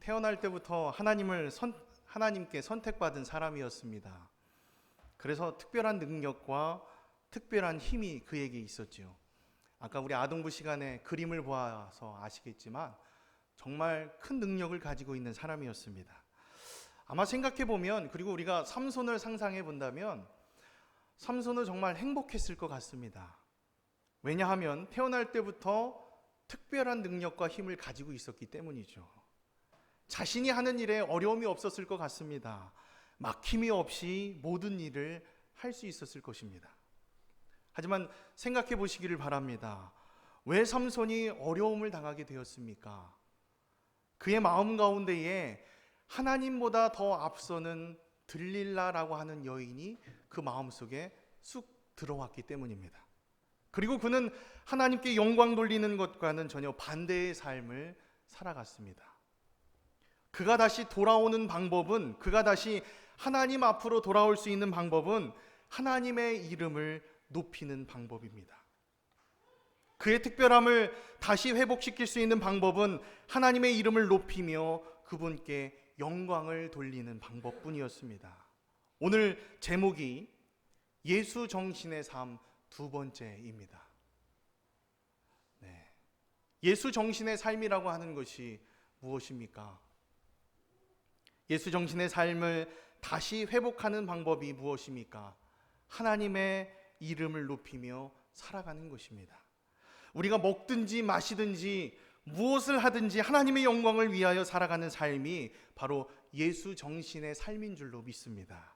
태어날 때부터 하나님께 선택받은 사람이었습니다. 그래서 특별한 능력과 특별한 힘이 그에게 있었지요. 아까 우리 아동부 시간에 그림을 보아서 아시겠지만 정말 큰 능력을 가지고 있는 사람이었습니다. 아마 생각해보면, 그리고 우리가 삼손을 상상해 본다면 삼손은 정말 행복했을 것 같습니다. 왜냐하면 태어날 때부터 특별한 능력과 힘을 가지고 있었기 때문이죠. 자신이 하는 일에 어려움이 없었을 것 같습니다. 막힘이 없이 모든 일을 할 수 있었을 것입니다. 하지만 생각해 보시기를 바랍니다. 왜 삼손이 어려움을 당하게 되었습니까? 그의 마음 가운데에 하나님보다 더 앞서는 들릴라라고 하는 여인이 그 마음속에 쑥 들어왔기 때문입니다. 그리고 그는 하나님께 영광 돌리는 것과는 전혀 반대의 삶을 살아갔습니다. 그가 다시 돌아오는 방법은, 그가 다시 하나님 앞으로 돌아올 수 있는 방법은 하나님의 이름을 높이는 방법입니다. 그의 특별함을 다시 회복시킬 수 있는 방법은 하나님의 이름을 높이며 그분께 영광을 돌리는 방법뿐이었습니다. 오늘 제목이 예수 정신의 삶 두 번째입니다. 예수 정신의 삶이라고 하는 것이 무엇입니까? 예수 정신의 삶을 다시 회복하는 방법이 무엇입니까? 하나님의 이름을 높이며 살아가는 것입니다. 우리가 먹든지 마시든지 무엇을 하든지 하나님의 영광을 위하여 살아가는 삶이 바로 예수 정신의 삶인 줄로 믿습니다.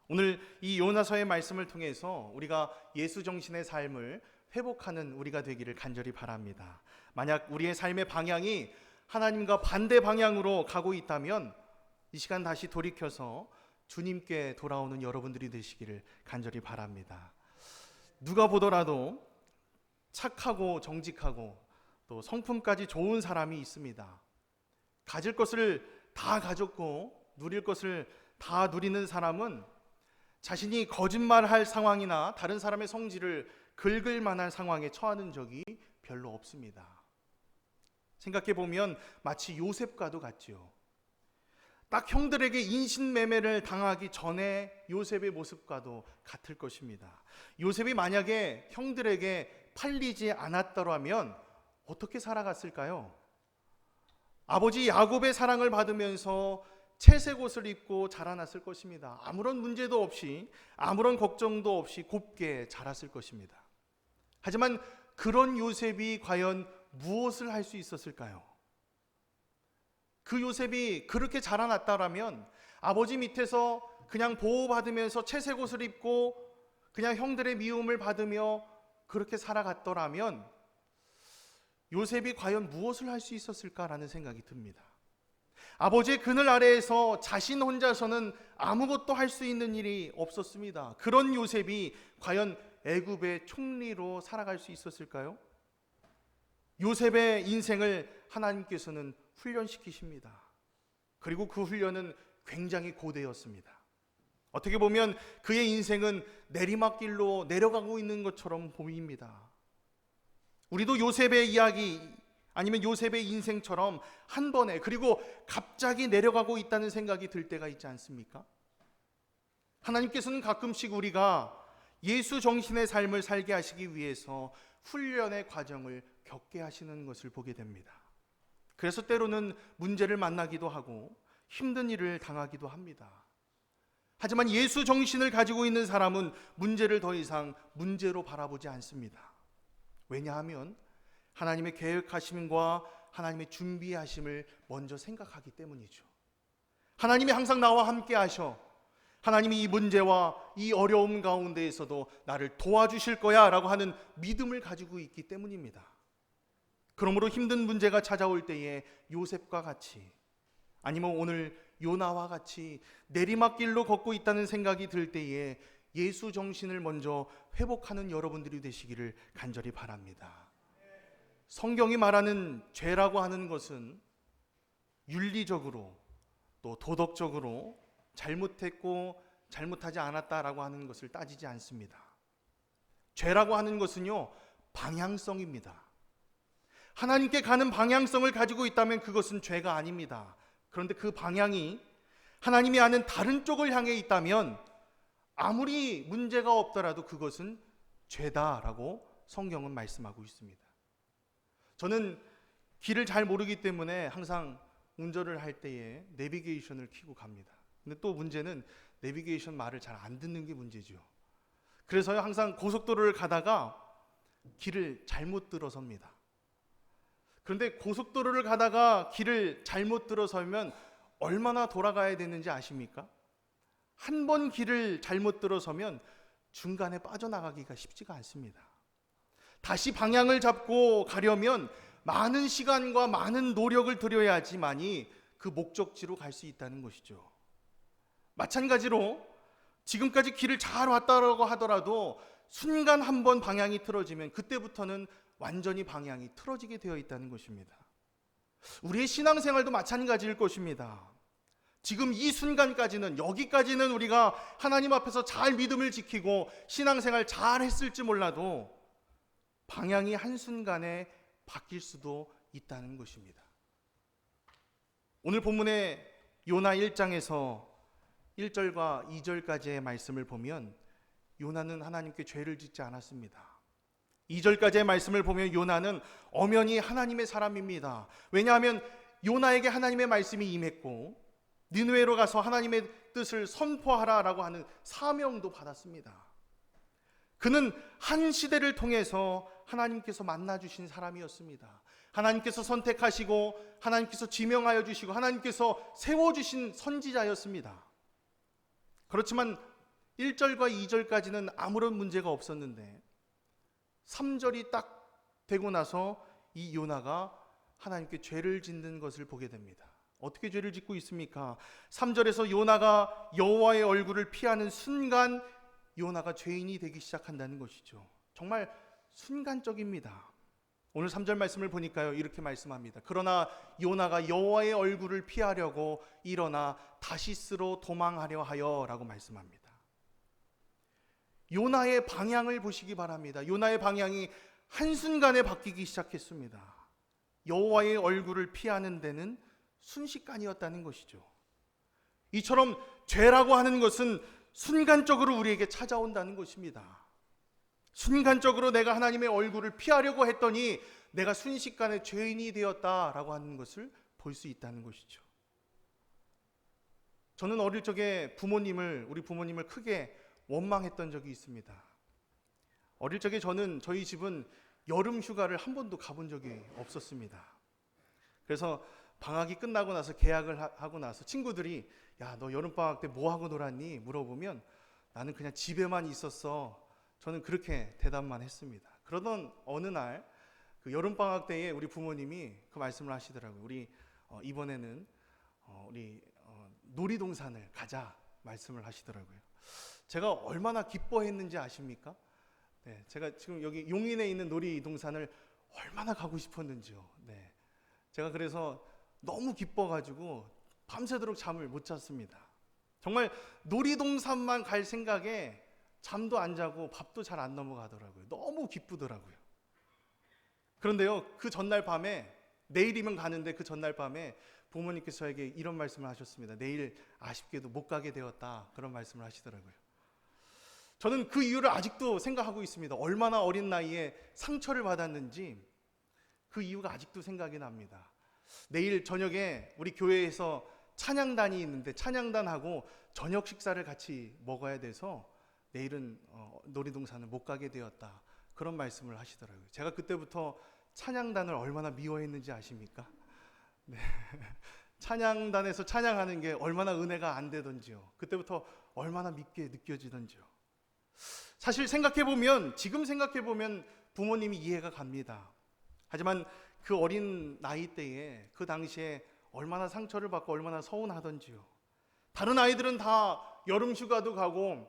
오늘 이 요나서의 말씀을 통해서 우리가 예수 정신의 삶을 회복하는 우리가 되기를 간절히 바랍니다. 만약 우리의 삶의 방향이 하나님과 반대 방향으로 가고 있다면 이 시간 다시 돌이켜서 주님께 돌아오는 여러분들이 되시기를 간절히 바랍니다. 누가 보더라도 착하고 정직하고 또 성품까지 좋은 사람이 있습니다. 가질 것을 다 가졌고 누릴 것을 다 누리는 사람은 자신이 거짓말할 상황이나 다른 사람의 성질을 긁을 만한 상황에 처하는 적이 별로 없습니다. 생각해보면 마치 요셉과도 같지요. 딱 형들에게 인신매매를 당하기 전에 요셉의 모습과도 같을 것입니다. 요셉이 만약에 형들에게 팔리지 않았더라면 어떻게 살아갔을까요? 아버지 야곱의 사랑을 받으면서 채색 옷을 입고 자라났을 것입니다. 아무런 문제도 없이, 아무런 걱정도 없이 곱게 자랐을 것입니다. 하지만 그런 요셉이 과연 무엇을 할 수 있었을까요? 그 요셉이 그렇게 자라났다라면 아버지 밑에서 그냥 보호받으면서 채색 옷을 입고 그냥 형들의 미움을 받으며 그렇게 살아갔더라면 요셉이 과연 무엇을 할 수 있었을까라는 생각이 듭니다. 아버지의 그늘 아래에서 자신 혼자서는 아무것도 할 수 있는 일이 없었습니다. 그런 요셉이 과연 애굽의 총리로 살아갈 수 있었을까요? 요셉의 인생을 하나님께서는 훈련시키십니다. 그리고 그 훈련은 굉장히 고되었습니다. 어떻게 보면 그의 인생은 내리막길로 내려가고 있는 것처럼 보입니다. 우리도 요셉의 이야기 아니면 요셉의 인생처럼 한 번에, 그리고 갑자기 내려가고 있다는 생각이 들 때가 있지 않습니까? 하나님께서는 가끔씩 우리가 예수 정신의 삶을 살게 하시기 위해서 훈련의 과정을 겪게 하시는 것을 보게 됩니다. 그래서 때로는 문제를 만나기도 하고 힘든 일을 당하기도 합니다. 하지만 예수 정신을 가지고 있는 사람은 문제를 더 이상 문제로 바라보지 않습니다. 왜냐하면 하나님의 계획하심과 하나님의 준비하심을 먼저 생각하기 때문이죠. 하나님이 항상 나와 함께 하셔, 하나님이 이 문제와 이 어려움 가운데에서도 나를 도와주실 거야 라고 하는 믿음을 가지고 있기 때문입니다. 그러므로 힘든 문제가 찾아올 때에 요셉과 같이, 아니면 오늘 요나와 같이 내리막길로 걷고 있다는 생각이 들 때에 예수 정신을 먼저 회복하는 여러분들이 되시기를 간절히 바랍니다. 성경이 말하는 죄라고 하는 것은 윤리적으로 또 도덕적으로 잘못했고 잘못하지 않았다라고 하는 것을 따지지 않습니다. 죄라고 하는 것은요, 방향성입니다. 하나님께 가는 방향성을 가지고 있다면 그것은 죄가 아닙니다. 그런데 그 방향이 하나님이 아는 다른 쪽을 향해 있다면 아무리 문제가 없더라도 그것은 죄다라고 성경은 말씀하고 있습니다. 저는 길을 잘 모르기 때문에 항상 운전을 할 때에 내비게이션을 켜고 갑니다. 근데 또 문제는 내비게이션 말을 잘 안 듣는 게 문제죠. 그래서요, 항상 고속도로를 가다가 길을 잘못 들어섭니다. 그런데 고속도로를 가다가 길을 잘못 들어서면 얼마나 돌아가야 되는지 아십니까? 한 번 길을 잘못 들어서면 중간에 빠져나가기가 쉽지가 않습니다. 다시 방향을 잡고 가려면 많은 시간과 많은 노력을 들여야지만이 그 목적지로 갈 수 있다는 것이죠. 마찬가지로 지금까지 길을 잘 왔다고 하더라도 순간 한 번 방향이 틀어지면 그때부터는 완전히 방향이 틀어지게 되어 있다는 것입니다. 우리의 신앙생활도 마찬가지일 것입니다. 지금 이 순간까지는, 여기까지는 우리가 하나님 앞에서 잘 믿음을 지키고 신앙생활 잘 했을지 몰라도 방향이 한순간에 바뀔 수도 있다는 것입니다. 오늘 본문의 요나 1장에서 1절과 2절까지의 말씀을 보면 요나는 하나님께 죄를 짓지 않았습니다. 2절까지의 말씀을 보면 요나는 엄연히 하나님의 사람입니다. 왜냐하면 요나에게 하나님의 말씀이 임했고 니느웨로 가서 하나님의 뜻을 선포하라라고 하는 사명도 받았습니다. 그는 한 시대를 통해서 하나님께서 만나주신 사람이었습니다. 하나님께서 선택하시고 하나님께서 지명하여 주시고 하나님께서 세워주신 선지자였습니다. 그렇지만 1절과 2절까지는 아무런 문제가 없었는데 3절이 딱 되고 나서 이 요나가 하나님께 죄를 짓는 것을 보게 됩니다. 어떻게 죄를 짓고 있습니까? 3절에서 요나가 여호와의 얼굴을 피하는 순간 요나가 죄인이 되기 시작한다는 것이죠. 정말 순간적입니다. 오늘 3절 말씀을 보니까요, 이렇게 말씀합니다. 그러나 요나가 여호와의 얼굴을 피하려고 일어나 다시스로 도망하려 하여 라고 말씀합니다. 요나의 방향을 보시기 바랍니다. 요나의 방향이 한순간에 바뀌기 시작했습니다. 여호와의 얼굴을 피하는 데는 순식간이었다는 것이죠. 이처럼 죄라고 하는 것은 순간적으로 우리에게 찾아온다는 것입니다. 순간적으로 내가 하나님의 얼굴을 피하려고 했더니 내가 순식간에 죄인이 되었다라고 하는 것을 볼 수 있다는 것이죠. 저는 어릴 적에 우리 부모님을 크게 원망했던 적이 있습니다. 어릴 적에 저희 집은 여름 휴가를 한 번도 가본 적이 없었습니다. 그래서 방학이 끝나고 나서 개학을 하고 나서 친구들이 야, 너 여름방학 때 뭐 하고 놀았니? 물어보면 나는 그냥 집에만 있었어. 저는 그렇게 대답만 했습니다. 그러던 어느 날 그 여름방학 때에 우리 부모님이 그 말씀을 하시더라고요. 우리 이번에는 우리 놀이동산을 가자 말씀을 하시더라고요. 제가 얼마나 기뻐했는지 아십니까? 네, 제가 지금 여기 용인에 있는 놀이동산을 얼마나 가고 싶었는지요. 네, 제가 그래서 너무 기뻐가지고 밤새도록 잠을 못 잤습니다. 정말 놀이동산만 갈 생각에 잠도 안 자고 밥도 잘 안 넘어가더라고요. 너무 기쁘더라고요. 그런데요, 그 전날 밤에, 내일이면 가는데 그 전날 밤에 부모님께서 저에게 이런 말씀을 하셨습니다. 내일 아쉽게도 못 가게 되었다. 그런 말씀을 하시더라고요. 저는 그 이유를 아직도 생각하고 있습니다. 얼마나 어린 나이에 상처를 받았는지 그 이유가 아직도 생각이 납니다. 내일 저녁에 우리 교회에서 찬양단이 있는데 찬양단하고 저녁 식사를 같이 먹어야 돼서 내일은 놀이동산을 못 가게 되었다. 그런 말씀을 하시더라고요. 제가 그때부터 찬양단을 얼마나 미워했는지 아십니까? 네. 찬양단에서 찬양하는 게 얼마나 은혜가 안 되던지요. 그때부터 얼마나 밉게 느껴지던지요. 사실 지금 생각해보면 부모님이 이해가 갑니다. 하지만 그 어린 나이 때에 그 당시에 얼마나 상처를 받고 얼마나 서운하던지요. 다른 아이들은 다 여름 휴가도 가고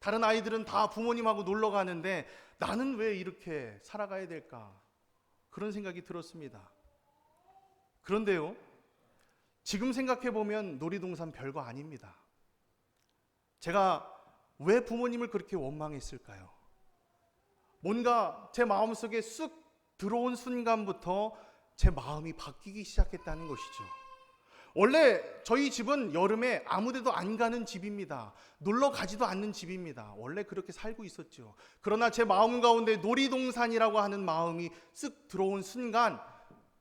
다른 아이들은 다 부모님하고 놀러 가는데 나는 왜 이렇게 살아가야 될까? 그런 생각이 들었습니다. 그런데요, 지금 생각해보면 놀이동산 별거 아닙니다. 제가 왜 부모님을 그렇게 원망했을까요? 뭔가 제 마음속에 쑥 들어온 순간부터 제 마음이 바뀌기 시작했다는 것이죠. 원래 저희 집은 여름에 아무데도 안 가는 집입니다. 놀러 가지도 않는 집입니다. 원래 그렇게 살고 있었죠. 그러나 제 마음 가운데 놀이동산이라고 하는 마음이 쓱 들어온 순간,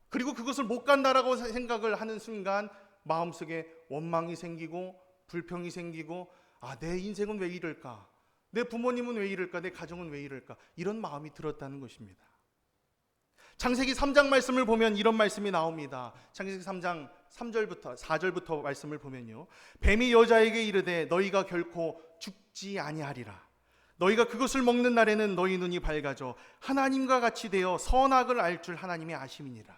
그리고 그것을 못 간다라고 생각을 하는 순간 마음속에 원망이 생기고 불평이 생기고, 내 인생은 왜 이럴까? 내 부모님은 왜 이럴까? 내 가정은 왜 이럴까? 이런 마음이 들었다는 것입니다. 창세기 3장 말씀을 보면 이런 말씀이 나옵니다. 창세기 3장 3절부터 4절부터 말씀을 보면요, 뱀이 여자에게 이르되 너희가 결코 죽지 아니하리라. 너희가 그것을 먹는 날에는 너희 눈이 밝아져 하나님과 같이 되어 선악을 알 줄 하나님의 아심이니라.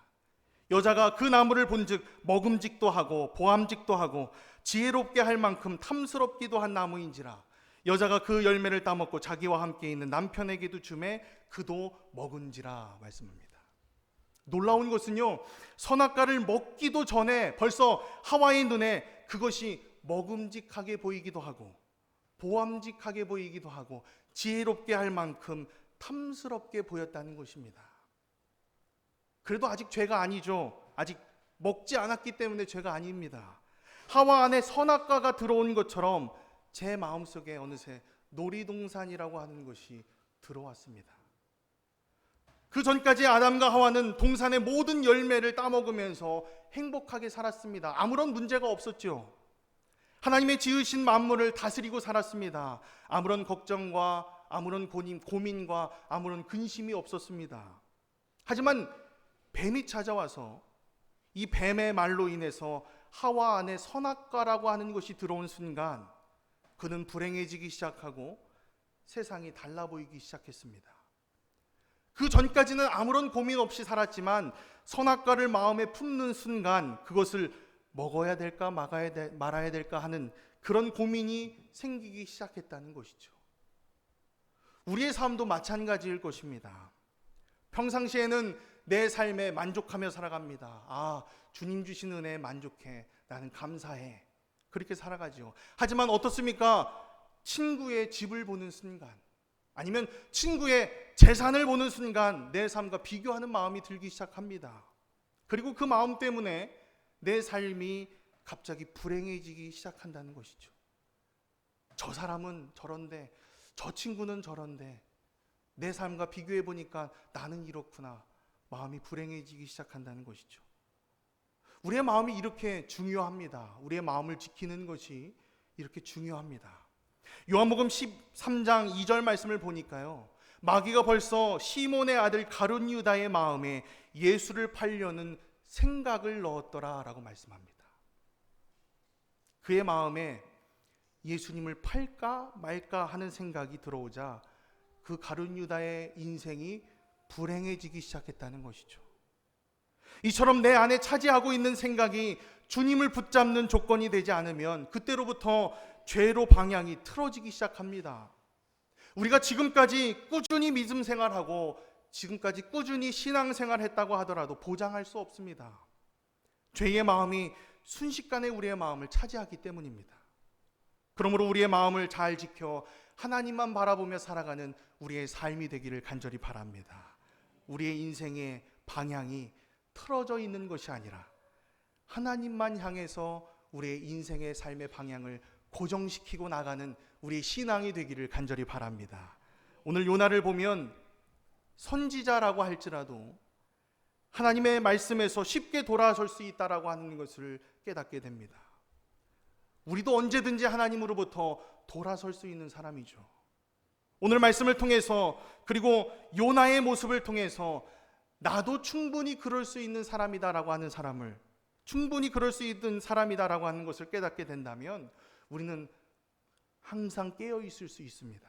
여자가 그 나무를 본즉 먹음직도 하고 보암직도 하고 지혜롭게 할 만큼 탐스럽기도 한 나무인지라. 여자가 그 열매를 따먹고 자기와 함께 있는 남편에게도 주매 그도 먹은지라 말씀합니다. 놀라운 것은요, 선악과를 먹기도 전에 벌써 하와의 눈에 그것이 먹음직하게 보이기도 하고 보암직하게 보이기도 하고 지혜롭게 할 만큼 탐스럽게 보였다는 것입니다. 그래도 아직 죄가 아니죠. 아직 먹지 않았기 때문에 죄가 아닙니다. 하와 안에 선악과가 들어온 것처럼 제 마음속에 어느새 놀이동산이라고 하는 것이 들어왔습니다. 그 전까지 아담과 하와는 동산의 모든 열매를 따먹으면서 행복하게 살았습니다. 아무런 문제가 없었죠. 하나님의 지으신 만물을 다스리고 살았습니다. 아무런 걱정과 아무런 고민과 아무런 근심이 없었습니다. 하지만 뱀이 찾아와서 이 뱀의 말로 인해서 하와 안에 선악과라고 하는 것이 들어온 순간 그는 불행해지기 시작하고 세상이 달라 보이기 시작했습니다. 그 전까지는 아무런 고민 없이 살았지만 선악과를 마음에 품는 순간 그것을 먹어야 될까 말아야 될까 하는 그런 고민이 생기기 시작했다는 것이죠. 우리의 삶도 마찬가지일 것입니다. 평상시에는 내 삶에 만족하며 살아갑니다. 주님 주신 은혜에 만족해, 나는 감사해, 그렇게 살아가죠. 하지만 어떻습니까? 친구의 집을 보는 순간, 아니면 친구의 재산을 보는 순간 내 삶과 비교하는 마음이 들기 시작합니다. 그리고 그 마음 때문에 내 삶이 갑자기 불행해지기 시작한다는 것이죠. 저 사람은 저런데, 저 친구는 저런데, 내 삶과 비교해 보니까 나는 이렇구나. 마음이 불행해지기 시작한다는 것이죠. 우리의 마음이 이렇게 중요합니다. 우리의 마음을 지키는 것이 이렇게 중요합니다. 요한복음 13장 2절 말씀을 보니까요, 마귀가 벌써 시몬의 아들 가룟 유다의 마음에 예수를 팔려는 생각을 넣었더라 라고 말씀합니다. 그의 마음에 예수님을 팔까 말까 하는 생각이 들어오자 그 가룟 유다의 인생이 불행해지기 시작했다는 것이죠. 이처럼 내 안에 차지하고 있는 생각이 주님을 붙잡는 조건이 되지 않으면 그때로부터 죄로 방향이 틀어지기 시작합니다. 우리가 지금까지 꾸준히 믿음 생활하고 지금까지 꾸준히 신앙 생활했다고 하더라도 보장할 수 없습니다. 죄의 마음이 순식간에 우리의 마음을 차지하기 때문입니다. 그러므로 우리의 마음을 잘 지켜 하나님만 바라보며 살아가는 우리의 삶이 되기를 간절히 바랍니다. 우리의 인생의 방향이 틀어져 있는 것이 아니라 하나님만 향해서 우리의 인생의 삶의 방향을 고정시키고 나가는 우리의 신앙이 되기를 간절히 바랍니다. 오늘 요나를 보면 선지자라고 할지라도 하나님의 말씀에서 쉽게 돌아설 수 있다라고 하는 것을 깨닫게 됩니다. 우리도 언제든지 하나님으로부터 돌아설 수 있는 사람이죠. 오늘 말씀을 통해서, 그리고 요나의 모습을 통해서 나도 충분히 그럴 수 있는 사람이다라고 하는 사람을, 충분히 그럴 수 있는 사람이다라고 하는 것을 깨닫게 된다면 우리는 항상 깨어 있을 수 있습니다.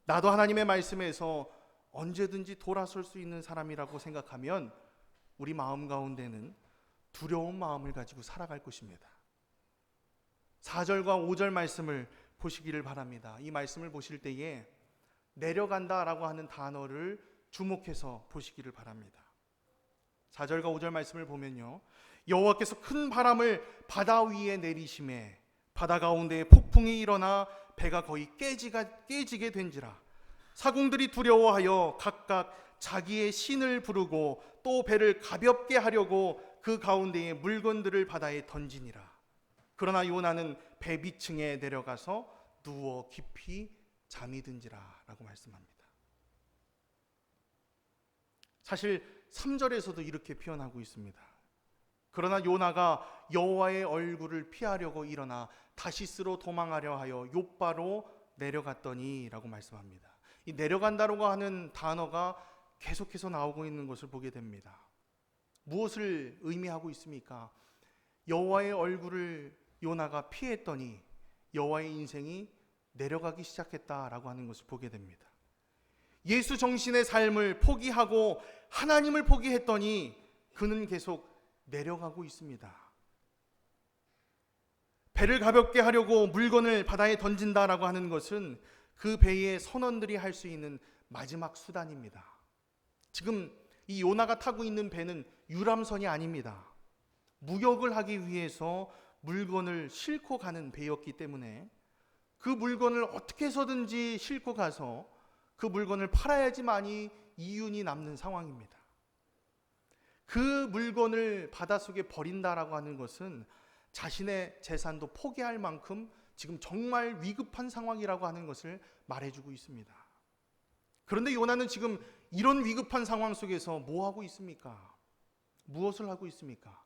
나도 하나님의 말씀에서 언제든지 돌아설 수 있는 사람이라고 생각하면 우리 마음 가운데는 두려운 마음을 가지고 살아갈 것입니다. 4절과 5절 말씀을 보시기를 바랍니다. 이 말씀을 보실 때에 내려간다라고 하는 단어를 주목해서 보시기를 바랍니다. 4절과 5절 말씀을 보면요, 여호와께서 큰 바람을 바다 위에 내리심에 바다 가운데에 폭풍이 일어나 배가 거의 깨지게 된지라. 사공들이 두려워하여 각각 자기의 신을 부르고 또 배를 가볍게 하려고 그 가운데에 물건들을 바다에 던지니라. 그러나 요나는 배 밑층에 내려가서 누워 깊이 잠이 든지라 라고 말씀합니다. 사실 3절에서도 이렇게 표현하고 있습니다. 그러나 요나가 여호와의 얼굴을 피하려고 일어나 다시스로 도망하려 하여 욥바로 내려갔더니 라고 말씀합니다. 이 내려간다라고 하는 단어가 계속해서 나오고 있는 것을 보게 됩니다. 무엇을 의미하고 있습니까? 여호와의 얼굴을 요나가 피했더니 여호와의 인생이 내려가기 시작했다라고 하는 것을 보게 됩니다. 예수 정신의 삶을 포기하고 하나님을 포기했더니 그는 계속 내려가고 있습니다. 배를 가볍게 하려고 물건을 바다에 던진다라고 하는 것은 그 배의 선원들이 할 수 있는 마지막 수단입니다. 지금 이 요나가 타고 있는 배는 유람선이 아닙니다. 무역을 하기 위해서 물건을 싣고 가는 배였기 때문에 그 물건을 어떻게 해서든지 싣고 가서 그 물건을 팔아야지만이 이윤이 남는 상황입니다. 그 물건을 바닷속에 버린다라고 하는 것은 자신의 재산도 포기할 만큼 지금 정말 위급한 상황이라고 하는 것을 말해주고 있습니다. 그런데 요나는 지금 이런 위급한 상황 속에서 뭐 하고 있습니까? 무엇을 하고 있습니까?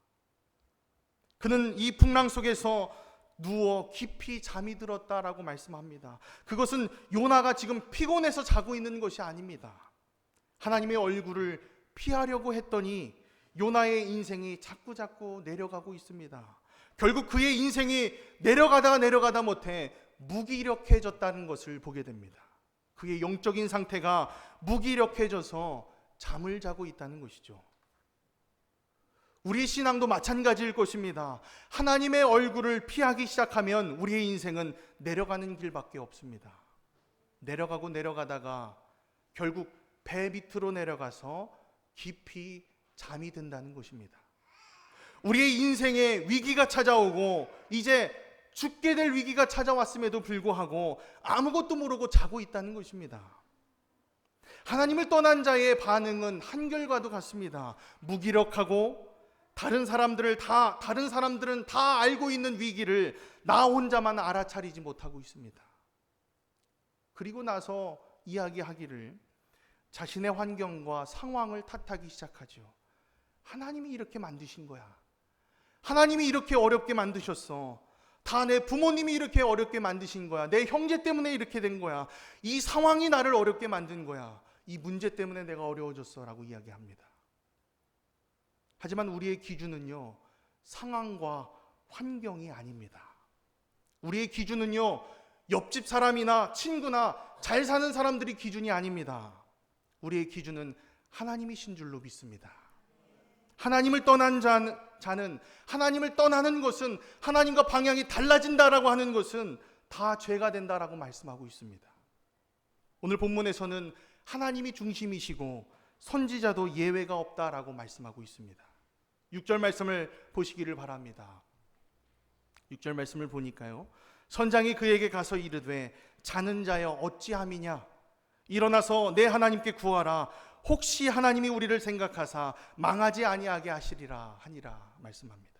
그는 이 풍랑 속에서 누워 깊이 잠이 들었다라고 말씀합니다. 그것은 요나가 지금 피곤해서 자고 있는 것이 아닙니다. 하나님의 얼굴을 피하려고 했더니 요나의 인생이 자꾸 내려가고 있습니다. 결국 그의 인생이 내려가다 못해 무기력해졌다는 것을 보게 됩니다. 그의 영적인 상태가 무기력해져서 잠을 자고 있다는 것이죠. 우리의 신앙도 마찬가지일 것입니다. 하나님의 얼굴을 피하기 시작하면 우리의 인생은 내려가는 길밖에 없습니다. 내려가다가 결국 배 밑으로 내려가서 깊이 잠이 든다는 것입니다. 우리의 인생에 위기가 찾아오고 이제 죽게 될 위기가 찾아왔음에도 불구하고 아무것도 모르고 자고 있다는 것입니다. 하나님을 떠난 자의 반응은 한결과도 같습니다. 무기력하고 다른 사람들은 다 알고 있는 위기를 나 혼자만 알아차리지 못하고 있습니다. 그리고 나서 이야기하기를 자신의 환경과 상황을 탓하기 시작하죠. 하나님이 이렇게 만드신 거야. 하나님이 이렇게 어렵게 만드셨어. 다 내 부모님이 이렇게 어렵게 만드신 거야. 내 형제 때문에 이렇게 된 거야. 이 상황이 나를 어렵게 만든 거야. 이 문제 때문에 내가 어려워졌어 라고 이야기합니다. 하지만 우리의 기준은요, 상황과 환경이 아닙니다. 우리의 기준은요, 옆집 사람이나 친구나 잘 사는 사람들이 기준이 아닙니다. 우리의 기준은 하나님이신 줄로 믿습니다. 하나님을 떠난 자는, 하나님을 떠나는 것은, 하나님과 방향이 달라진다라고 하는 것은 다 죄가 된다라고 말씀하고 있습니다. 오늘 본문에서는 하나님이 중심이시고 선지자도 예외가 없다라고 말씀하고 있습니다. 6절 말씀을 보시기를 바랍니다. 6절 말씀을 보니까요, 선장이 그에게 가서 이르되 자는 자여 어찌함이냐, 일어나서 내 하나님께 구하라. 혹시 하나님이 우리를 생각하사 망하지 아니하게 하시리라 하니라 말씀합니다.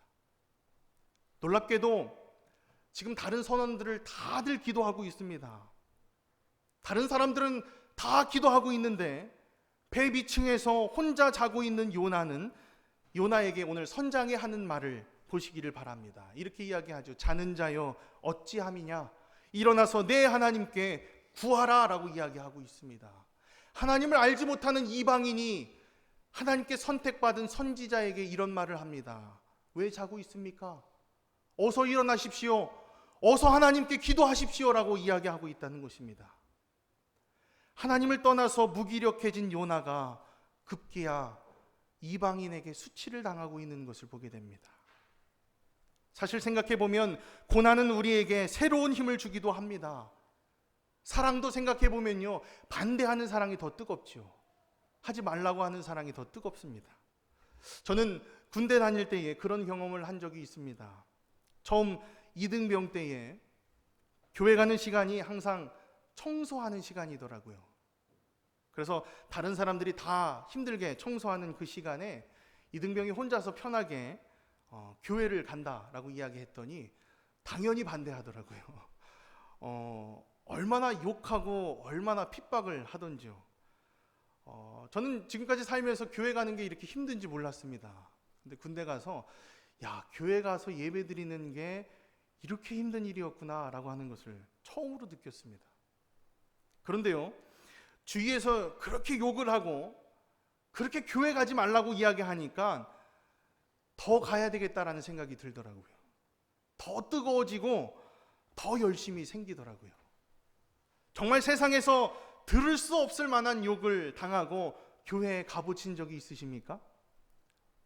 놀랍게도 지금 다른 선원들을 다들 기도하고 있습니다. 다른 사람들은 다 기도하고 있는데 배 밑층에서 혼자 자고 있는 요나는 요나에게 오늘 선장이 하는 말을 보시기를 바랍니다. 이렇게 이야기하죠. 자는 자여 어찌함이냐, 일어나서 내 하나님께 구하라 라고 이야기하고 있습니다. 하나님을 알지 못하는 이방인이 하나님께 선택받은 선지자에게 이런 말을 합니다. 왜 자고 있습니까? 어서 일어나십시오. 어서 하나님께 기도하십시오 라고 이야기하고 있다는 것입니다. 하나님을 떠나서 무기력해진 요나가 급기야 이방인에게 수치를 당하고 있는 것을 보게 됩니다. 사실 생각해보면 고난은 우리에게 새로운 힘을 주기도 합니다. 사랑도 생각해보면요, 반대하는 사랑이 더 뜨겁죠. 하지 말라고 하는 사랑이 더 뜨겁습니다. 저는 군대 다닐 때에 그런 경험을 한 적이 있습니다. 처음 이등병 때에 교회 가는 시간이 항상 청소하는 시간이더라고요. 그래서 다른 사람들이 다 힘들게 청소하는 그 시간에 이등병이 혼자서 편하게 교회를 간다라고 이야기했더니 당연히 반대하더라고요. 얼마나 욕하고 얼마나 핍박을 하던지요. 저는 지금까지 살면서 교회 가는 게 이렇게 힘든지 몰랐습니다. 근데 군대 가서 야, 교회 가서 예배 드리는 게 이렇게 힘든 일이었구나 라고 하는 것을 처음으로 느꼈습니다. 그런데요, 주위에서 그렇게 욕을 하고 그렇게 교회 가지 말라고 이야기하니까 더 가야 되겠다라는 생각이 들더라고요. 더 뜨거워지고 더 열심히 생기더라고요. 정말 세상에서 들을 수 없을 만한 욕을 당하고 교회에 가보신 적이 있으십니까?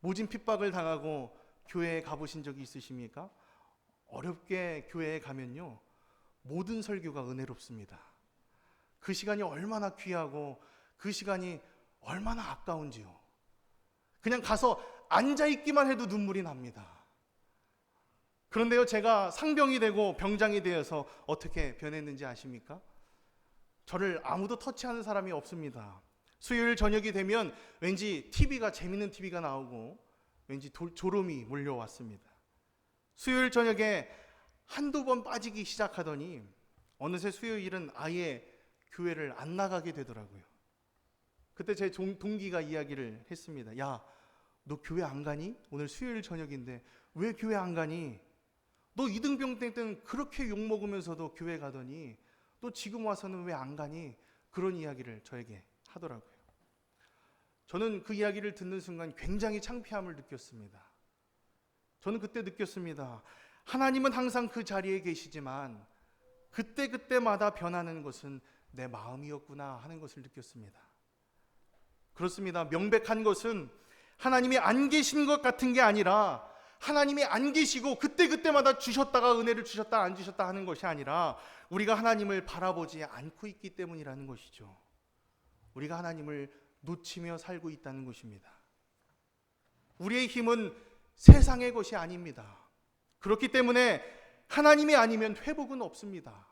모진 핍박을 당하고 교회에 가보신 적이 있으십니까? 어렵게 교회에 가면요, 모든 설교가 은혜롭습니다. 그 시간이 얼마나 귀하고 그 시간이 얼마나 아까운지요. 그냥 가서 앉아있기만 해도 눈물이 납니다. 그런데요, 제가 상병이 되고 병장이 되어서 어떻게 변했는지 아십니까? 저를 아무도 터치하는 사람이 없습니다. 수요일 저녁이 되면 왠지 재밌는 TV가 나오고 왠지 졸음이 몰려왔습니다. 수요일 저녁에 한두 번 빠지기 시작하더니 어느새 수요일은 아예 교회를 안 나가게 되더라고요. 그때 제 동기가 이야기를 했습니다. 야, 너 교회 안 가니? 오늘 수요일 저녁인데 왜 교회 안 가니? 너 이등병 때는 그렇게 욕먹으면서도 교회 가더니 또 지금 와서는 왜 안 가니? 그런 이야기를 저에게 하더라고요. 저는 그 이야기를 듣는 순간 굉장히 창피함을 느꼈습니다. 저는 그때 느꼈습니다. 하나님은 항상 그 자리에 계시지만 그때마다 변하는 것은 내 마음이었구나 하는 것을 느꼈습니다. 그렇습니다. 명백한 것은 하나님이 안 계신 것 같은 게 아니라 하나님이 안 계시고 그때마다 주셨다가 은혜를 주셨다 안 주셨다 하는 것이 아니라 우리가 하나님을 바라보지 않고 있기 때문이라는 것이죠. 우리가 하나님을 놓치며 살고 있다는 것입니다. 우리의 힘은 세상의 것이 아닙니다. 그렇기 때문에 하나님이 아니면 회복은 없습니다.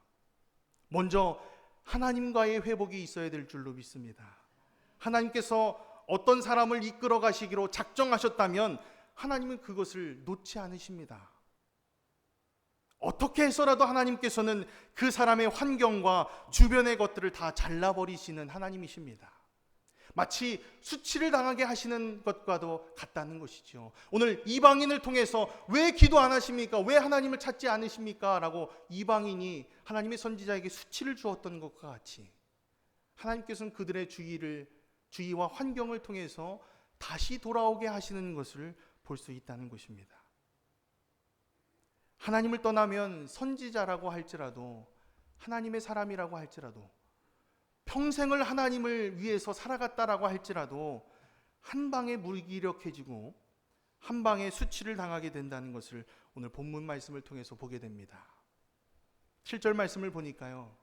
먼저 하나님과의 회복이 있어야 될 줄로 믿습니다. 하나님께서 어떤 사람을 이끌어 가시기로 작정하셨다면 하나님은 그것을 놓지 않으십니다. 어떻게 해서라도 하나님께서는 그 사람의 환경과 주변의 것들을 다 잘라버리시는 하나님이십니다. 마치 수치를 당하게 하시는 것과도 같다는 것이죠. 오늘 이방인을 통해서 왜 기도 안 하십니까? 왜 하나님을 찾지 않으십니까? 라고 이방인이 하나님의 선지자에게 수치를 주었던 것과 같이 하나님께서는 그들의 주의와 환경을 통해서 다시 돌아오게 하시는 것을 볼 수 있다는 것입니다. 하나님을 떠나면 선지자라고 할지라도 하나님의 사람이라고 할지라도 평생을 하나님을 위해서 살아갔다라고 할지라도 한 방에 무기력해지고 한 방에 수치를 당하게 된다는 것을 오늘 본문 말씀을 통해서 보게 됩니다. 7절 말씀을 보니까요,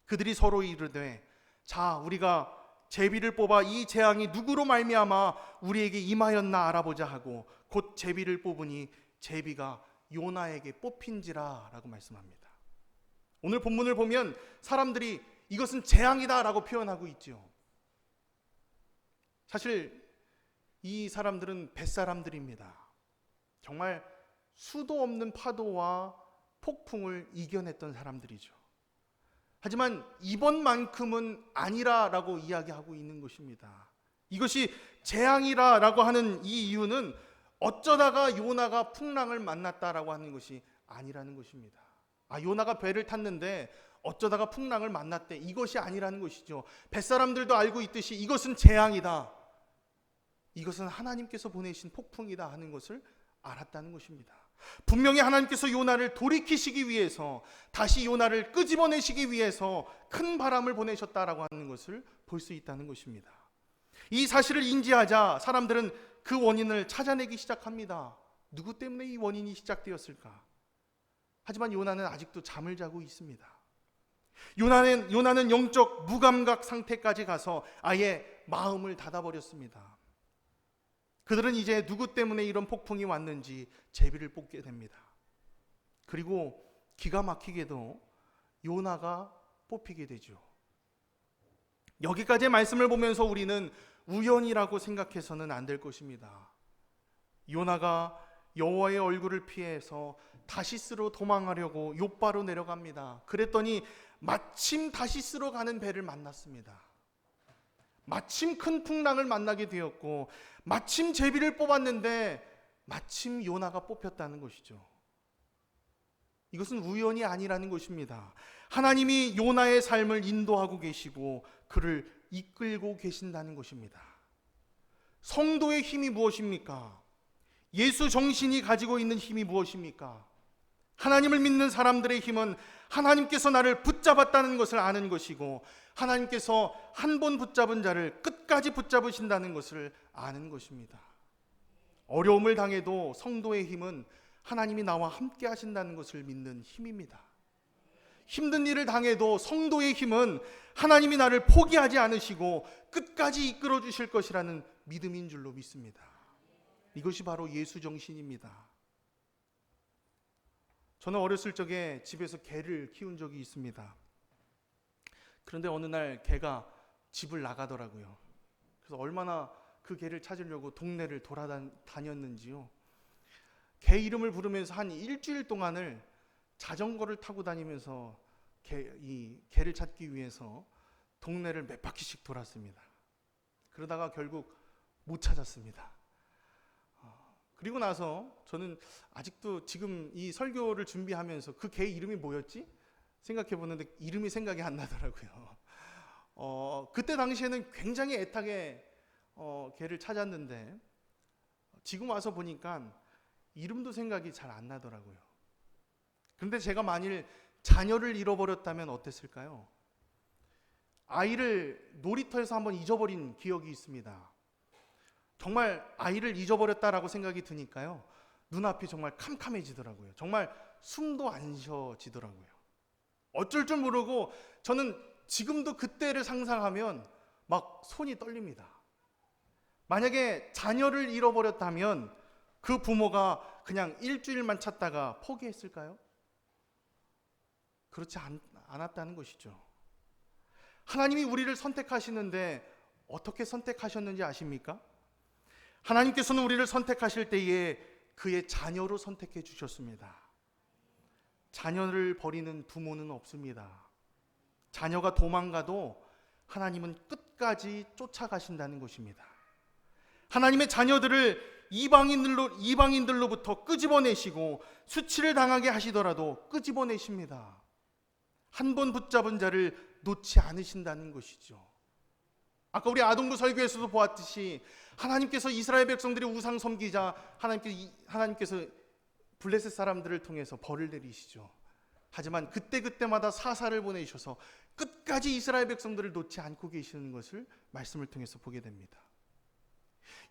그들이 서로 이르되 자, 우리가 제비를 뽑아 이 재앙이 누구로 말미암아 우리에게 임하였나 알아보자 하고 곧 제비를 뽑으니 제비가 요나에게 뽑힌지라 라고 말씀합니다. 오늘 본문을 보면 사람들이 이것은 재앙이다 라고 표현하고 있죠. 사실 이 사람들은 뱃사람들입니다. 정말 수도 없는 파도와 폭풍을 이겨냈던 사람들이죠. 하지만 이번만큼은 아니라라고 이야기하고 있는 것입니다. 이것이 재앙이라고 하는 이 이유는 어쩌다가 요나가 풍랑을 만났다라고 하는 것이 아니라는 것입니다. 요나가 배를 탔는데 어쩌다가 풍랑을 만났대, 이것이 아니라는 것이죠. 뱃사람들도 알고 있듯이 이것은 재앙이다, 이것은 하나님께서 보내신 폭풍이다 하는 것을 알았다는 것입니다. 분명히 하나님께서 요나를 돌이키시기 위해서, 다시 요나를 끄집어내시기 위해서 큰 바람을 보내셨다라고 하는 것을 볼 수 있다는 것입니다. 이 사실을 인지하자 사람들은 그 원인을 찾아내기 시작합니다. 누구 때문에 이 원인이 시작되었을까? 하지만 요나는 아직도 잠을 자고 있습니다. 요나는 영적 무감각 상태까지 가서 아예 마음을 닫아버렸습니다. 그들은 이제 누구 때문에 이런 폭풍이 왔는지 제비를 뽑게 됩니다. 그리고 기가 막히게도 요나가 뽑히게 되죠. 여기까지의 말씀을 보면서 우리는 우연이라고 생각해서는 안 될 것입니다. 요나가 여호와의 얼굴을 피해서 다시스로 도망하려고 욥바로 내려갑니다. 그랬더니 마침 다시스로 가는 배를 만났습니다. 마침 큰 풍랑을 만나게 되었고, 마침 제비를 뽑았는데 마침 요나가 뽑혔다는 것이죠. 이것은 우연이 아니라는 것입니다. 하나님이 요나의 삶을 인도하고 계시고 그를 이끌고 계신다는 것입니다. 성도의 힘이 무엇입니까? 예수 정신이 가지고 있는 힘이 무엇입니까? 하나님을 믿는 사람들의 힘은 하나님께서 나를 붙잡았다는 것을 아는 것이고, 하나님께서 한 번 붙잡은 자를 끝까지 붙잡으신다는 것을 아는 것입니다. 어려움을 당해도 성도의 힘은 하나님이 나와 함께 하신다는 것을 믿는 힘입니다. 힘든 일을 당해도 성도의 힘은 하나님이 나를 포기하지 않으시고 끝까지 이끌어 주실 것이라는 믿음인 줄로 믿습니다. 이것이 바로 예수 정신입니다. 저는 어렸을 적에 집에서 개를 키운 적이 있습니다. 그런데 어느 날 개가 집을 나가더라고요. 그래서 얼마나 그 개를 찾으려고 동네를 돌아다녔는지요. 개 이름을 부르면서 한 일주일 동안을 자전거를 타고 다니면서 이 개를 찾기 위해서 동네를 몇 바퀴씩 돌았습니다. 그러다가 결국 못 찾았습니다. 그리고 나서 저는 아직도 지금 이 설교를 준비하면서 그 개 이름이 뭐였지? 생각해 보는데 이름이 생각이 안 나더라고요. 그때 당시에는 굉장히 애타게 개를 찾았는데 지금 와서 보니까 이름도 생각이 잘 안 나더라고요. 그런데 제가 만일 자녀를 잃어버렸다면 어땠을까요? 아이를 놀이터에서 한번 잊어버린 기억이 있습니다. 정말 아이를 잊어버렸다라고 생각이 드니까요, 눈앞이 정말 캄캄해지더라고요. 정말 숨도 안 쉬어지더라고요. 어쩔 줄 모르고 저는 지금도 그때를 상상하면 막 손이 떨립니다. 만약에 자녀를 잃어버렸다면 그 부모가 그냥 일주일만 찾다가 포기했을까요? 그렇지 않았다는 것이죠. 하나님이 우리를 선택하시는데 어떻게 선택하셨는지 아십니까? 하나님께서는 우리를 선택하실 때에 그의 자녀로 선택해 주셨습니다. 자녀를 버리는 부모는 없습니다. 자녀가 도망가도 하나님은 끝까지 쫓아가신다는 것입니다. 하나님의 자녀들을 이방인들로부터 끄집어내시고 수치를 당하게 하시더라도 끄집어내십니다. 한 번 붙잡은 자를 놓지 않으신다는 것이죠. 아까 우리 아동부 설교에서도 보았듯이 하나님께서 이스라엘 백성들이 우상 섬기자 하나님께서 블레셋 사람들을 통해서 벌을 내리시죠. 하지만 그때마다 사사를 보내셔서 끝까지 이스라엘 백성들을 놓지 않고 계시는 것을 말씀을 통해서 보게 됩니다.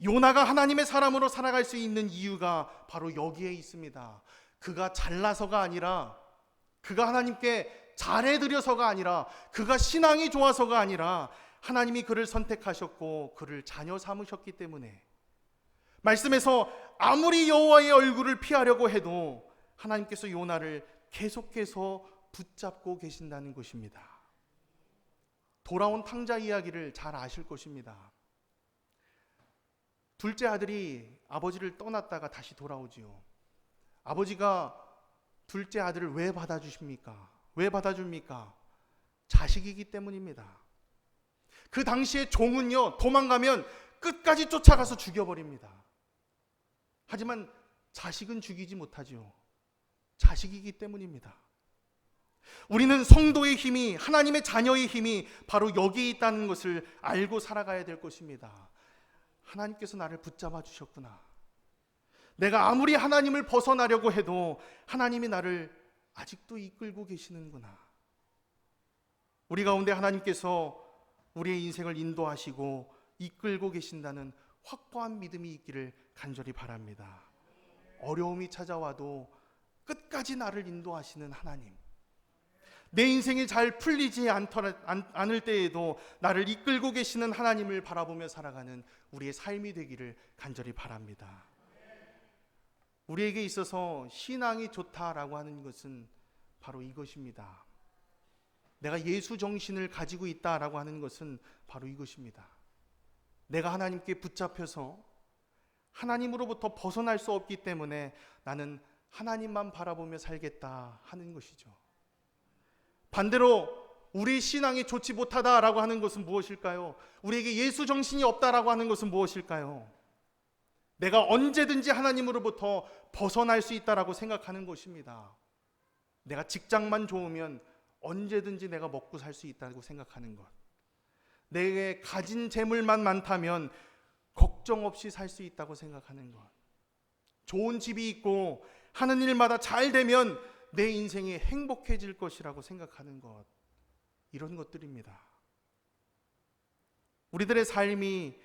요나가 하나님의 사람으로 살아갈 수 있는 이유가 바로 여기에 있습니다. 그가 잘나서가 아니라, 그가 하나님께 잘해드려서가 아니라, 그가 신앙이 좋아서가 아니라 하나님이 그를 선택하셨고 그를 자녀 삼으셨기 때문에, 말씀에서 아무리 여호와의 얼굴을 피하려고 해도 하나님께서 요나를 계속해서 붙잡고 계신다는 것입니다. 돌아온 탕자 이야기를 잘 아실 것입니다. 둘째 아들이 아버지를 떠났다가 다시 돌아오지요. 아버지가 둘째 아들을 왜 받아주십니까? 왜 받아줍니까? 자식이기 때문입니다. 그 당시에 종은요, 도망가면 끝까지 쫓아가서 죽여버립니다. 하지만 자식은 죽이지 못하지요. 자식이기 때문입니다. 우리는 성도의 힘이, 하나님의 자녀의 힘이 바로 여기에 있다는 것을 알고 살아가야 될 것입니다. 하나님께서 나를 붙잡아 주셨구나. 내가 아무리 하나님을 벗어나려고 해도 하나님이 나를 아직도 이끌고 계시는구나. 우리 가운데 하나님께서 우리의 인생을 인도하시고 이끌고 계신다는 확고한 믿음이 있기를 간절히 바랍니다. 어려움이 찾아와도 끝까지 나를 인도하시는 하나님, 내 인생이 잘 풀리지 않을 때에도 나를 이끌고 계시는 하나님을 바라보며 살아가는 우리의 삶이 되기를 간절히 바랍니다. 우리에게 있어서 신앙이 좋다라고 하는 것은 바로 이것입니다. 내가 예수 정신을 가지고 있다라고 하는 것은 바로 이것입니다. 내가 하나님께 붙잡혀서 하나님으로부터 벗어날 수 없기 때문에 나는 하나님만 바라보며 살겠다 하는 것이죠. 반대로 우리 신앙이 좋지 못하다라고 하는 것은 무엇일까요? 우리에게 예수 정신이 없다라고 하는 것은 무엇일까요? 내가 언제든지 하나님으로부터 벗어날 수 있다라고 생각하는 것입니다. 내가 직장만 좋으면 언제든지 내가 먹고 살 수 있다고 생각하는 것. 내게 가진 재물만 많다면 걱정 없이 살 수 있다고 생각하는 것. 좋은 집이 있고 하는 일마다 잘 되면 내 인생이 행복해질 것이라고 생각하는 것. 이런 것들입니다. 우리들의 삶이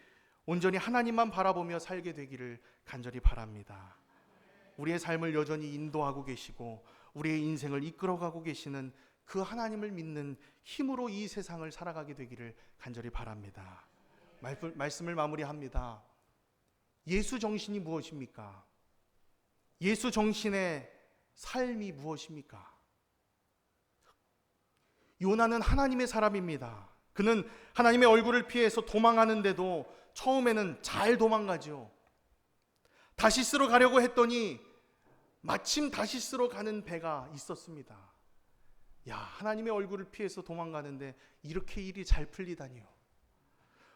온전히 하나님만 바라보며 살게 되기를 간절히 바랍니다. 우리의 삶을 여전히 인도하고 계시고 우리의 인생을 이끌어가고 계시는 그 하나님을 믿는 힘으로 이 세상을 살아가게 되기를 간절히 바랍니다. 말씀을 마무리합니다. 예수 정신이 무엇입니까? 예수 정신의 삶이 무엇입니까? 요나는 하나님의 사람입니다. 그는 하나님의 얼굴을 피해서 도망하는데도 처음에는 잘 도망가죠. 다시스로 가려고 했더니 마침 다시스로 가는 배가 있었습니다. 야, 하나님의 얼굴을 피해서 도망가는데 이렇게 일이 잘 풀리다니요.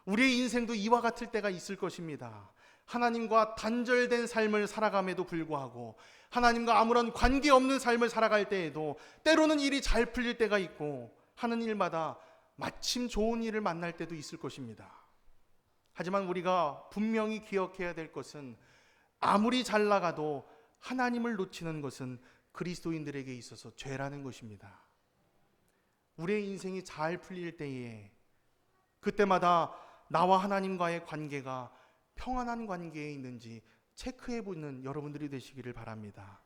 우리의 인생도 이와 같을 때가 있을 것입니다. 하나님과 단절된 삶을 살아감에도 불구하고 하나님과 아무런 관계없는 삶을 살아갈 때에도 때로는 일이 잘 풀릴 때가 있고 하는 일마다 마침 좋은 일을 만날 때도 있을 것입니다. 하지만 우리가 분명히 기억해야 될 것은 아무리 잘 나가도 하나님을 놓치는 것은 그리스도인들에게 있어서 죄라는 것입니다. 우리의 인생이 잘 풀릴 때에 그때마다 나와 하나님과의 관계가 평안한 관계에 있는지 체크해보는 여러분들이 되시기를 바랍니다.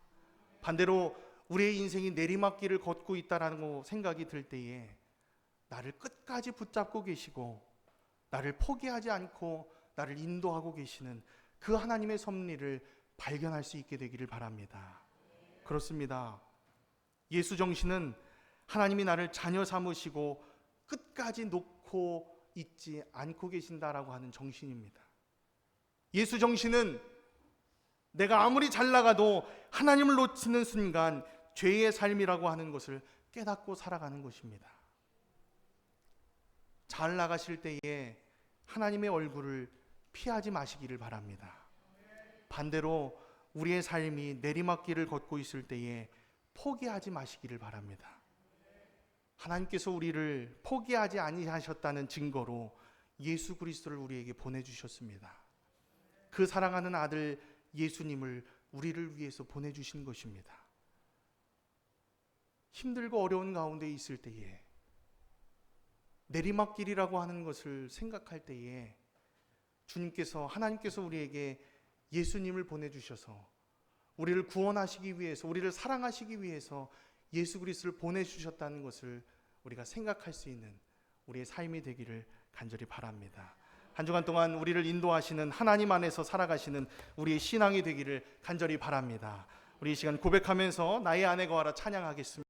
반대로 우리의 인생이 내리막길을 걷고 있다라는 생각이 들 때에 나를 끝까지 붙잡고 계시고 나를 포기하지 않고 나를 인도하고 계시는 그 하나님의 섭리를 발견할 수 있게 되기를 바랍니다. 그렇습니다. 예수 정신은 하나님이 나를 자녀 삼으시고 끝까지 놓고 있지 않고 계신다라고 하는 정신입니다. 예수 정신은 내가 아무리 잘 나가도 하나님을 놓치는 순간 죄의 삶이라고 하는 것을 깨닫고 살아가는 것입니다. 잘 나가실 때에 하나님의 얼굴을 피하지 마시기를 바랍니다. 반대로 우리의 삶이 내리막길을 걷고 있을 때에 포기하지 마시기를 바랍니다. 하나님께서 우리를 포기하지 아니하셨다는 증거로 예수 그리스도를 우리에게 보내주셨습니다. 그 사랑하는 아들 예수님을 우리를 위해서 보내주신 것입니다. 힘들고 어려운 가운데 있을 때에 내리막길이라고 하는 것을 생각할 때에 하나님께서 우리에게 예수님을 보내주셔서 우리를 구원하시기 위해서, 우리를 사랑하시기 위해서 예수 그리스도를 보내주셨다는 것을 우리가 생각할 수 있는 우리의 삶이 되기를 간절히 바랍니다. 한 주간 동안 우리를 인도하시는 하나님 안에서 살아가시는 우리의 신앙이 되기를 간절히 바랍니다. 우리 이 시간 고백하면서 나의 아내가 와라 찬양하겠습니다.